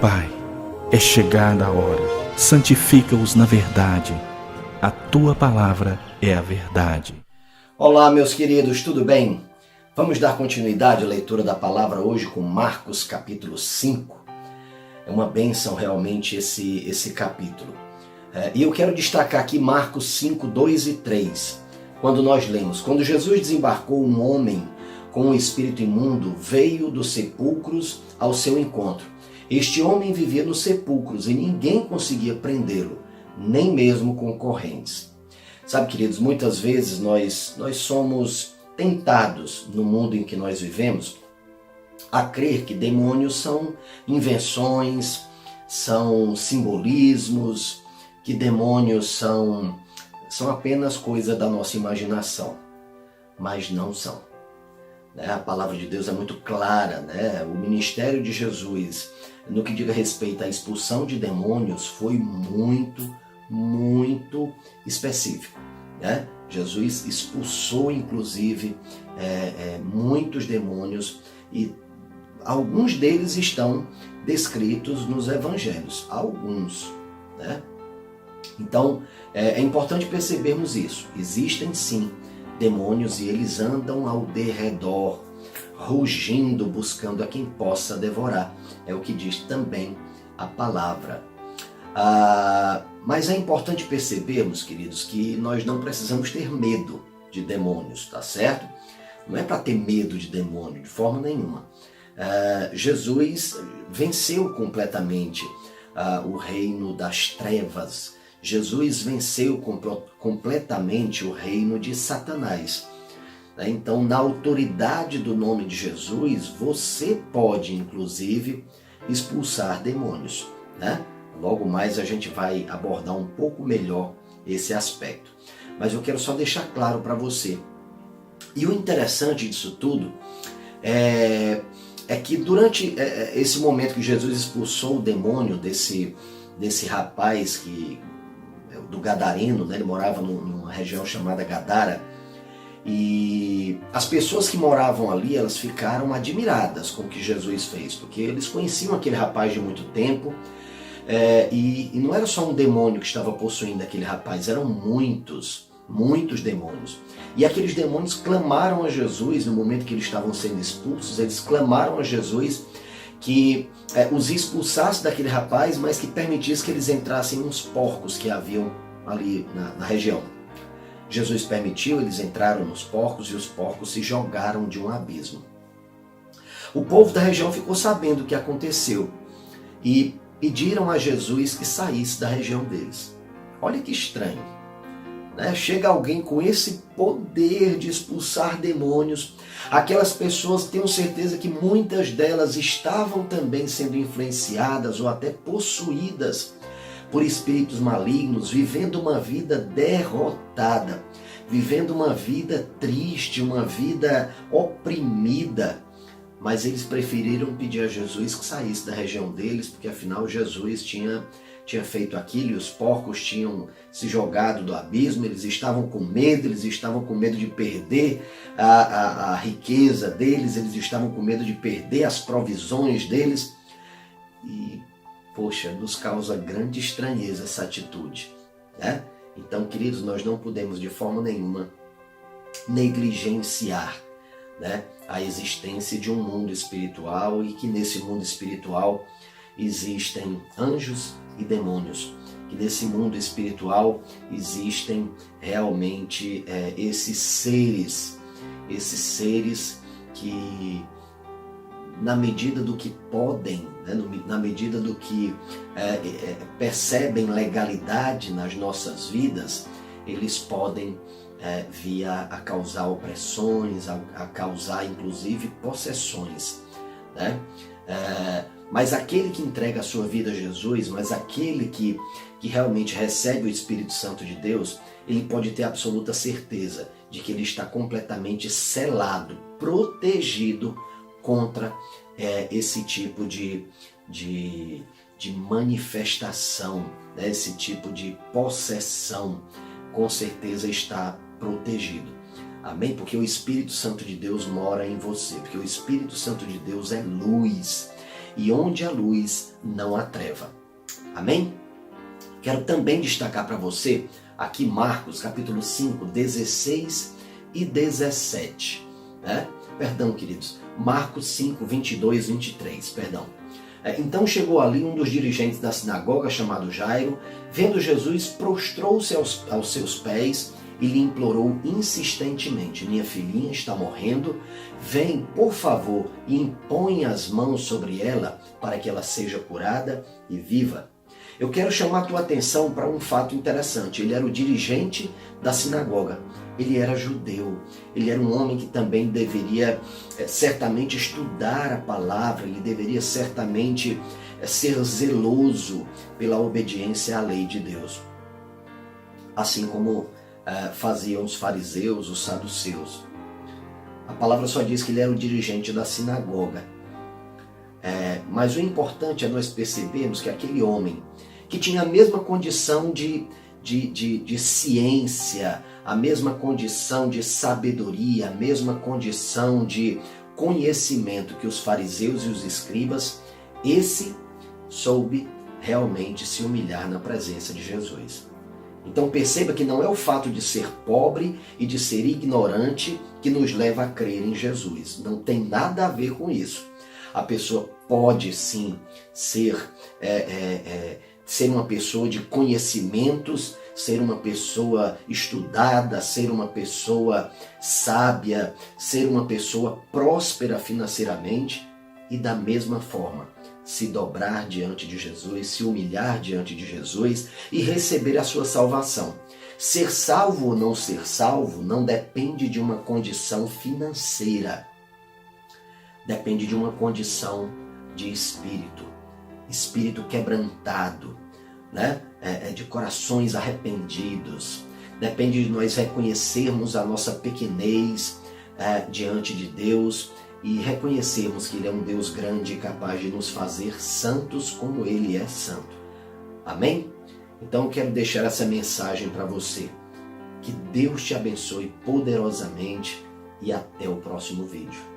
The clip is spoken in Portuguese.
Pai, é chegada a hora, santifica-os na verdade, a Tua palavra é a verdade. Olá, meus queridos, tudo bem? Vamos dar continuidade à leitura da palavra hoje com Marcos capítulo 5. É uma bênção realmente esse capítulo. E eu quero destacar aqui Marcos 5, 2 e 3, quando nós lemos: quando Jesus desembarcou, um homem com um espírito imundo veio dos sepulcros ao seu encontro. Este homem vivia nos sepulcros e ninguém conseguia prendê-lo, nem mesmo com correntes. Sabe, queridos, muitas vezes nós somos tentados no mundo em que nós vivemos a crer que demônios são invenções, são simbolismos, que demônios são apenas coisa da nossa imaginação, mas não são. A palavra de Deus é muito clara, né? O ministério de Jesus, no que diz respeito à expulsão de demônios, foi muito específico, né? Jesus expulsou, inclusive, muitos demônios, e alguns deles estão descritos nos evangelhos, alguns, né? Então, é importante percebermos isso. Existem sim demônios e eles andam ao derredor, rugindo, buscando a quem possa devorar. É o que diz também a palavra. Mas é importante percebermos, queridos, que nós não precisamos ter medo de demônios, tá certo? Não é para ter medo de demônio, de forma nenhuma. Jesus venceu completamente o reino das trevas. Jesus venceu completamente o reino de Satanás. Então, na autoridade do nome de Jesus, você pode, inclusive, expulsar demônios, né? Logo mais a gente vai abordar um pouco melhor esse aspecto. Mas eu quero só deixar claro para você. E o interessante disso tudo é que durante esse momento que Jesus expulsou o demônio desse rapaz do Gadareno, né? Ele morava numa região chamada Gadara, e as pessoas que moravam ali, elas ficaram admiradas com o que Jesus fez, porque eles conheciam aquele rapaz de muito tempo, e não era só um demônio que estava possuindo aquele rapaz, eram muitos demônios. E aqueles demônios clamaram a Jesus, no momento que eles estavam sendo expulsos, eles clamaram a Jesus que os expulsasse daquele rapaz, mas que permitisse que eles entrassem uns porcos que haviam ali na região. Jesus permitiu, eles entraram nos porcos e os porcos se jogaram de um abismo. O povo da região ficou sabendo o que aconteceu e pediram a Jesus que saísse da região deles. Olha que estranho, né? Chega alguém com esse poder de expulsar demônios. Aquelas pessoas, tenho certeza que muitas delas estavam também sendo influenciadas ou até possuídas por espíritos malignos, vivendo uma vida derrotada, vivendo uma vida triste, uma vida oprimida. Mas eles preferiram pedir a Jesus que saísse da região deles, porque afinal Jesus tinha feito aquilo e os porcos tinham se jogado do abismo. Eles estavam com medo de perder a riqueza deles, eles estavam com medo de perder as provisões deles. E, poxa, nos causa grande estranheza essa atitude, né? Então, queridos, nós não podemos de forma nenhuma negligenciar, né, a existência de um mundo espiritual, e que nesse mundo espiritual existem anjos e demônios, que nesse mundo espiritual existem realmente esses seres que, na medida do que podem, né, na medida do que percebem legalidade nas nossas vidas, eles podem vir a causar opressões, a causar inclusive possessões, né? Mas aquele que entrega a sua vida a Jesus, mas aquele que realmente recebe o Espírito Santo de Deus, ele pode ter absoluta certeza de que ele está completamente selado, protegido contra esse tipo de manifestação, né? Esse tipo de possessão, com certeza está protegido. Amém? Porque o Espírito Santo de Deus mora em você, porque o Espírito Santo de Deus é luz, e onde há luz não há treva. Amém? Quero também destacar para você aqui Marcos capítulo 5, 16 e 17. Perdão, queridos. Marcos 5, 22 e 23. Perdão. Então chegou ali um dos dirigentes da sinagoga, chamado Jairo. Vendo Jesus, prostrou-se aos seus pés e lhe implorou insistentemente: minha filhinha está morrendo, vem, por favor, e impõe as mãos sobre ela para que ela seja curada e viva. Eu quero chamar a tua atenção para um fato interessante. Ele era o dirigente da sinagoga. Ele era judeu. Ele era um homem que também deveria certamente estudar a palavra. Ele deveria certamente ser zeloso pela obediência à lei de Deus. Assim como faziam os fariseus, os saduceus. A palavra só diz que ele era o dirigente da sinagoga. Mas o importante é nós percebermos que aquele homem que tinha a mesma condição de ciência, a mesma condição de sabedoria, a mesma condição de conhecimento que os fariseus e os escribas, esse soube realmente se humilhar na presença de Jesus. Então perceba que não é o fato de ser pobre e de ser ignorante que nos leva a crer em Jesus. Não tem nada a ver com isso. A pessoa pode sim ser uma pessoa de conhecimentos, ser uma pessoa estudada, ser uma pessoa sábia, ser uma pessoa próspera financeiramente e da mesma forma se dobrar diante de Jesus, se humilhar diante de Jesus e receber a sua salvação. Ser salvo ou não ser salvo não depende de uma condição financeira. Depende de uma condição de espírito. Espírito quebrantado, né? De corações arrependidos. Depende de nós reconhecermos a nossa pequenez diante de Deus e reconhecermos que Ele é um Deus grande e capaz de nos fazer santos como Ele é santo. Amém? Então eu quero deixar essa mensagem para você. Que Deus te abençoe poderosamente e até o próximo vídeo.